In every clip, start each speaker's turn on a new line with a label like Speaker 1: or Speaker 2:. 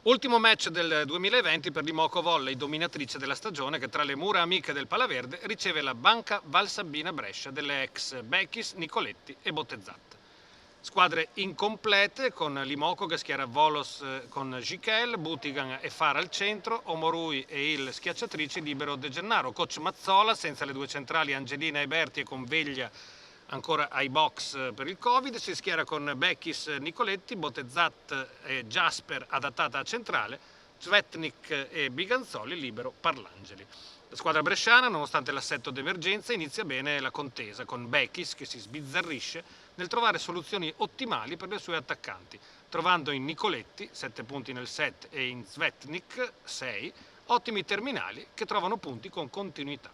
Speaker 1: Ultimo match del 2020 per l'Imoco Volley, dominatrice della stagione, che tra le mura amiche del Palaverde riceve la Banca Valsabbina Brescia delle ex Bechis, Nicoletti e Botezzat. Squadre incomplete, con l'Imoco che schiera Volos con Gichel, Butigan e Fara al centro, Omorui e il schiacciatrici libero De Gennaro, coach Mazzola senza le due centrali Angelina e Berti e con Veglia ancora ai box per il Covid, si schiera con Bechis, Nicoletti, Botezzat e Jasper adattata a centrale, Svetnik e Biganzoli libero Parlangeli. La squadra bresciana, nonostante l'assetto d'emergenza, inizia bene la contesa con Bechis che si sbizzarrisce nel trovare soluzioni ottimali per le sue attaccanti, trovando in Nicoletti, 7 punti nel set, e in Svetnik, 6, ottimi terminali che trovano punti con continuità.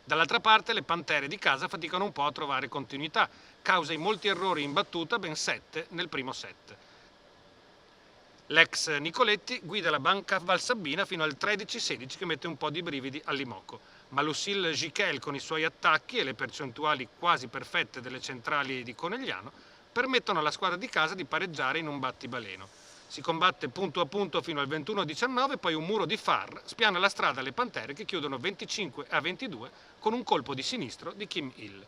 Speaker 1: Dall'altra parte le Pantere di casa faticano un po' a trovare continuità, causa i molti errori in battuta, ben 7 nel primo set. L'ex Nicoletti guida la Banca Valsabbina fino al 13-16 che mette un po' di brividi all'Imoco, ma Lucille Gichel con i suoi attacchi e le percentuali quasi perfette delle centrali di Conegliano permettono alla squadra di casa di pareggiare in un battibaleno. Si combatte punto a punto fino al 21-19, poi un muro di Farr spiana la strada alle Pantere che chiudono 25-22 con un colpo di sinistro di Kim Hill.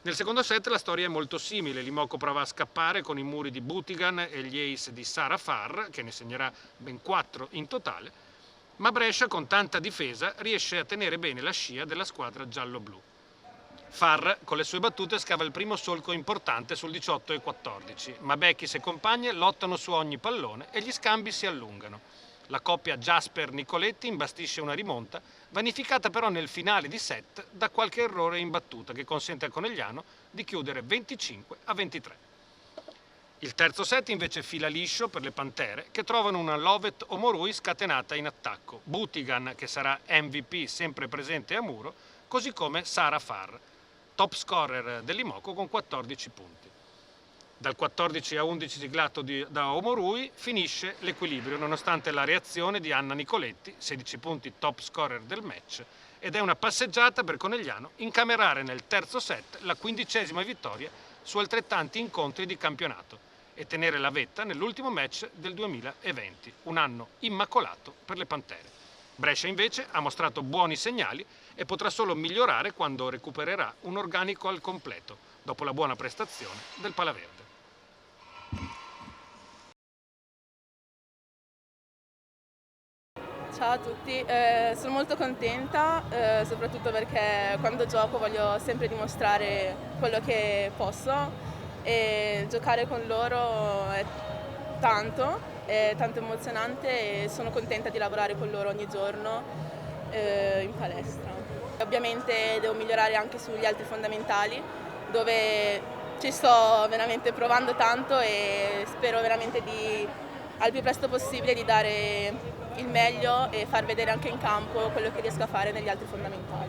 Speaker 1: Nel secondo set la storia è molto simile, l'Imoco prova a scappare con i muri di Butigan e gli ace di Sara Farr, che ne segnerà ben 4 in totale, ma Brescia con tanta difesa riesce a tenere bene la scia della squadra giallo-blu. Farr con le sue battute scava il primo solco importante sul 18-14, ma Bechis e compagne lottano su ogni pallone e gli scambi si allungano. La coppia Jasper-Nicoletti imbastisce una rimonta, vanificata però nel finale di set da qualche errore in battuta che consente al Conegliano di chiudere 25-23. Il terzo set invece fila liscio per le Pantere, che trovano una Lovet Omorui scatenata in attacco, Butigan che sarà MVP sempre presente a muro, così come Sara Farr, top scorer dell'Imoco con 14 punti. Dal 14-11 siglato da Omorui finisce l'equilibrio nonostante la reazione di Anna Nicoletti, 16 punti top scorer del match, ed è una passeggiata per Conegliano incamerare nel terzo set la 15ª vittoria su altrettanti incontri di campionato e tenere la vetta nell'ultimo match del 2020, un anno immacolato per le Pantere. Brescia invece ha mostrato buoni segnali e potrà solo migliorare quando recupererà un organico al completo, dopo la buona prestazione del Palaverde.
Speaker 2: Ciao a tutti, sono molto contenta, soprattutto perché quando gioco voglio sempre dimostrare quello che posso e giocare con loro è tanto emozionante e sono contenta di lavorare con loro ogni giorno in palestra. Ovviamente devo migliorare anche sugli altri fondamentali, dove ci sto veramente provando tanto e spero veramente al più presto possibile di dare il meglio e far vedere anche in campo quello che riesco a fare negli altri fondamentali.